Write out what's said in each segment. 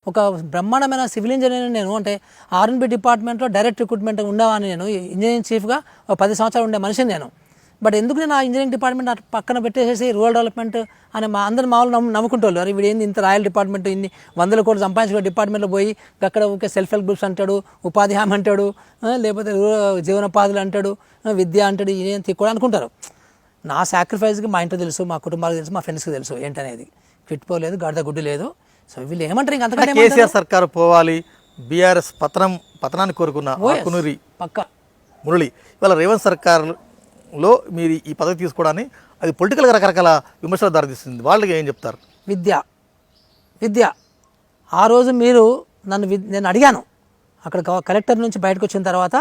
ఒక బ్రహ్మాండమైన civil engineer నేను అంటే ఆర్ఎన్బి డిపార్ట్మెంట్లో డైరెక్ట్ రిక్రూట్మెంట్ ఉండేవాడిని నేను ఇంజనీరింగ్ చీఫ్గా ఒక 10 సంవత్సరాలు ఉండే మనిషిని నేను. బట్ ఎందుకు నేను ఆ ఇంజనీరింగ్ డిపార్ట్మెంట్ పక్కన పెట్టేసేసి రూరల్ డెవలప్మెంట్ అని అందరు మామూలు నమ్ముకుంటారు. అరే వీడు ఏంది ఇంత రాయల్ డిపార్ట్మెంట్ ఇన్ని 100 కోట్లు సంపాదించుకునే డిపార్ట్మెంట్లో పోయి అక్కడ ఊరికే సెల్ఫ్ హెల్ప్ గ్రూప్స్ అంటాడు, ఉపాధి హామీ అంటాడు, లేకపోతే జీవనోపాధులు అంటాడు, విద్య అంటాడు, ఏం కూడా అనుకుంటారు. నా సాక్రిఫైస్కి మా ఇంట్లో తెలుసు, మా కుటుంబాలకు తెలుసు, మా ఫ్రెండ్స్కి తెలుసు ఏంటనేది. క్విట్పోలేదు, గడద గుడ్డు లేదు. సో వీళ్ళు ఏమంటారు ఇంకా అంతకంటే కేసీఆర్ సర్కారు పోవాలి, బీఆర్ఎస్ పతనాన్ని కోరుకున్న ఆకునూరి పక్క మురళి ఇవాళ రేవంత్ సర్కారులో మీరు ఈ పదవి తీసుకోవడాన్ని అది పొలిటికల్గా రకరకాల విమర్శలు దారితీస్తుంది. వాళ్ళకి ఏం చెప్తారు? విద్య ఆ రోజు మీరు నేను అడిగాను, అక్కడ కలెక్టర్ నుంచి బయటకు వచ్చిన తర్వాత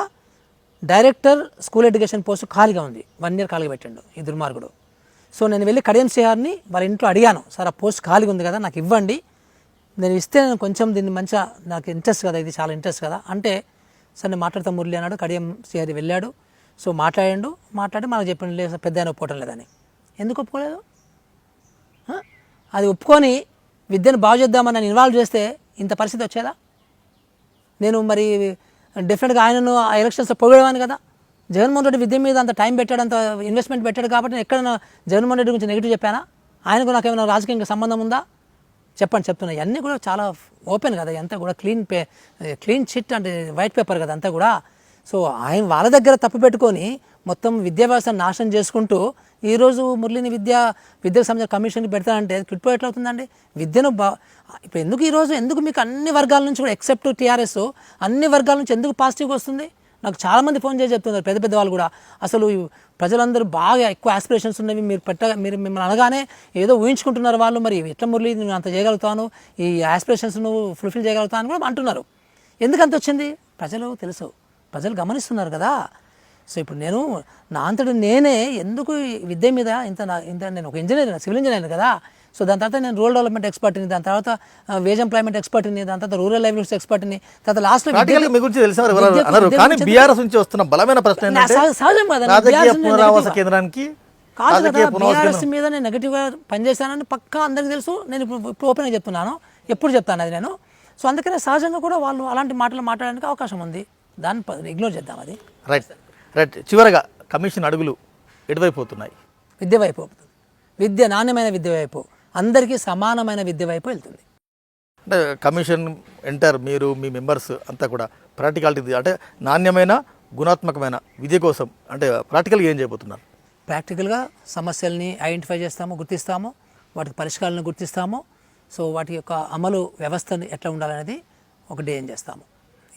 డైరెక్టర్ స్కూల్ ఎడ్యుకేషన్ పోస్ట్ ఖాళీగా ఉంది, 1 year ఖాళీగా పెట్టండు ఈ దుర్మార్గుడు. సో నేను వెళ్ళి కడియం సిఆర్ని వాళ్ళ ఇంట్లో అడిగాను, సార్ ఆ పోస్ట్ ఖాళీగా ఉంది కదా నాకు ఇవ్వండి, నేను ఇస్తే నేను కొంచెం దీన్ని మంచిగా నాకు ఇంట్రెస్ట్ కదా, ఇది చాలా ఇంట్రెస్ట్ కదా అంటే, సార్ నేను మాట్లాడతా మురళి అన్నాడు. కడియం సిఆర్ వెళ్ళాడు. సో మాట్లాడి మనకు చెప్పండి లేదు పెద్ద ఆయన ఒప్పుకోవటం లేదని. ఎందుకు ఒప్పుకోలేదు? అది ఒప్పుకొని విద్యను బాగు చేద్దామని నన్ను ఇన్వాల్వ్ చేస్తే ఇంత పరిస్థితి వచ్చేదా? నేను మరి డెఫినెట్గా ఆయనను ఆ ఎలక్షన్స్లో పొగడేవాను కదా. జగన్మోహన్ రెడ్డి విద్య మీద అంత టైం పెట్టాడు, అంత ఇన్వెస్ట్మెంట్ పెట్టాడు కాబట్టి నేను ఎక్కడైనా జగన్మోహన్ రెడ్డి గురించి నెగిటివ్ చెప్పానా? ఆయనకు నాకు ఏమైనా రాజకీయంగా సంబంధం ఉందా? చెప్తున్నా. ఇవన్నీ కూడా చాలా ఓపెన్ కదా, అంతా కూడా క్లీన్ చిట్ అంటే వైట్ పేపర్ కదా అంతా కూడా. సో ఆయన వాళ్ళ దగ్గర తప్పు పెట్టుకొని మొత్తం విద్యా వ్యవస్థను నాశనం చేసుకుంటూ ఈరోజు మురళిని విద్యకు సంబంధించిన కమిషన్కి పెడతానంటే క్విట్పో ఎట్లా అవుతుందండి? విద్యను ఇప్పుడు ఎందుకు మీకు అన్ని వర్గాల నుంచి కూడా ఎక్సెప్ట్ టీఆర్ఎస్ అన్ని వర్గాల నుంచి ఎందుకు పాజిటివ్గా వస్తుంది? నాకు చాలామంది ఫోన్ చేసి చెప్తున్నారు, పెద్ద వాళ్ళు కూడా. అసలు ప్రజలందరూ బాగా ఎక్కువ ఆస్పిరేషన్స్ ఉన్నవి, మీరు మిమ్మల్ని అనగానే ఏదో ఊహించుకుంటున్నారు వాళ్ళు. మరి ఎట్లా మురళి నేను అంత చేయగలుగుతాను, ఈ ఆస్పిరేషన్స్ నువ్వు ఫుల్ఫిల్ చేయగలుగుతాను అని కూడా అంటున్నారు. ఎందుకు అంత వచ్చింది? ప్రజలు గమనిస్తున్నారు కదా. సో ఇప్పుడు నేను నా అంతటి నేనే ఎందుకు విద్య మీద ఇంత నేను ఒక ఇంజనీర్, సివిల్ ఇంజనీర్ కదా. సో దాని తర్వాత నేను రూరల్ డెవలప్మెంట్ ఎక్స్పర్ట్ని, దాని తర్వాత వేజ్ ఎంప్లాయ్మెంట్ ఎక్స్పర్ట్ని, దాని తర్వాత రూరల్ లైవ్లీహుడ్స్ ఎక్స్పర్ట్ని, తర్వాత లాస్ట్లో మీ గురించి తెలిసిన కానీ బీఆర్ఎస్ నుంచి వస్తున్న బలమైన ప్రశ్న సహజం కదా. కేంద్రానికి కాదు కదా, బీఆర్ఎస్ మీద నేను నెగిటివ్గా పనిచేశానని పక్కా అందరికీ తెలుసు. నేను ఇప్పుడు ఓపెన్గా చెప్తున్నాను, ఎప్పుడు చెప్తాను అది నేను. సో అందుకనే సహజంగా కూడా వాళ్ళు అలాంటి మాటలు మాట్లాడడానికి అవకాశం ఉంది, దాన్ని ఇగ్నోర్ చేద్దాం. అది రైట్. చివరగా కమిషన్ అడుగులు ఎటువైపు పోతున్నాయి? విద్య వైపు, నాణ్యమైన విద్య వైపు, అందరికీ సమానమైన విద్య వైపు వెళ్తుంది. అంటే కమిషన్ ఎంటర్ మీరు మీ మెంబర్స్ అంతా కూడా ప్రాక్టికాలిటీ అంటే నాణ్యమైన గుణాత్మకమైన విద్య కోసం అంటే ప్రాక్టికల్గా ఏం చేయబోతున్నారు? ప్రాక్టికల్గా సమస్యల్ని ఐడెంటిఫై చేస్తాము, గుర్తిస్తాము, వాటికి పరిష్కారాలను గుర్తిస్తాము. సో వాటి యొక్క అమలు వ్యవస్థను ఎట్లా ఉండాలనేది ఒకటి ఏం చేస్తాము.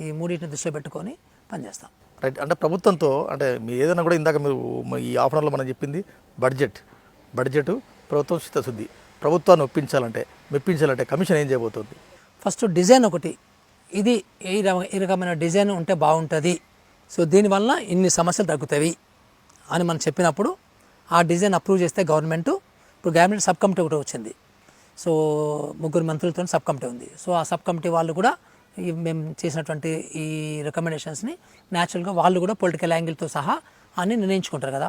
ఈ మూడింటిని దృష్టిలో పెట్టుకొని పనిచేస్తాం. రైట్. అంటే ప్రభుత్వంతో అంటే మీరు ఏదైనా కూడా ఇందాక మీరు ఈ హాఫ్ అన్ అవర్లో మనం చెప్పింది బడ్జెట్ ప్రభుత్వం చిత్తశుద్ధి, ప్రభుత్వాన్ని మెప్పించాలంటే కమిషన్ ఏం చేయబోతుంది? ఫస్ట్ డిజైన్ ఒకటి, ఇది ఈ రకమైన డిజైన్ ఉంటే బాగుంటుంది, సో దీనివల్ల ఇన్ని సమస్యలు తగ్గుతాయి అని మనం చెప్పినప్పుడు ఆ డిజైన్ అప్రూవ్ చేస్తే గవర్నమెంట్, ఇప్పుడు గవర్నమెంట్ సబ్ కమిటీ ఒకటి వచ్చింది. సో 3 మంత్రులతో సబ్ కమిటీ ఉంది. సో ఆ సబ్ కమిటీ వాళ్ళు కూడా మేము చేసినటువంటి ఈ రికమెండేషన్స్ని న్యాచురల్గా వాళ్ళు కూడా పొలిటికల్ యాంగిల్తో సహా అన్ని నిర్ణయించుకుంటారు కదా.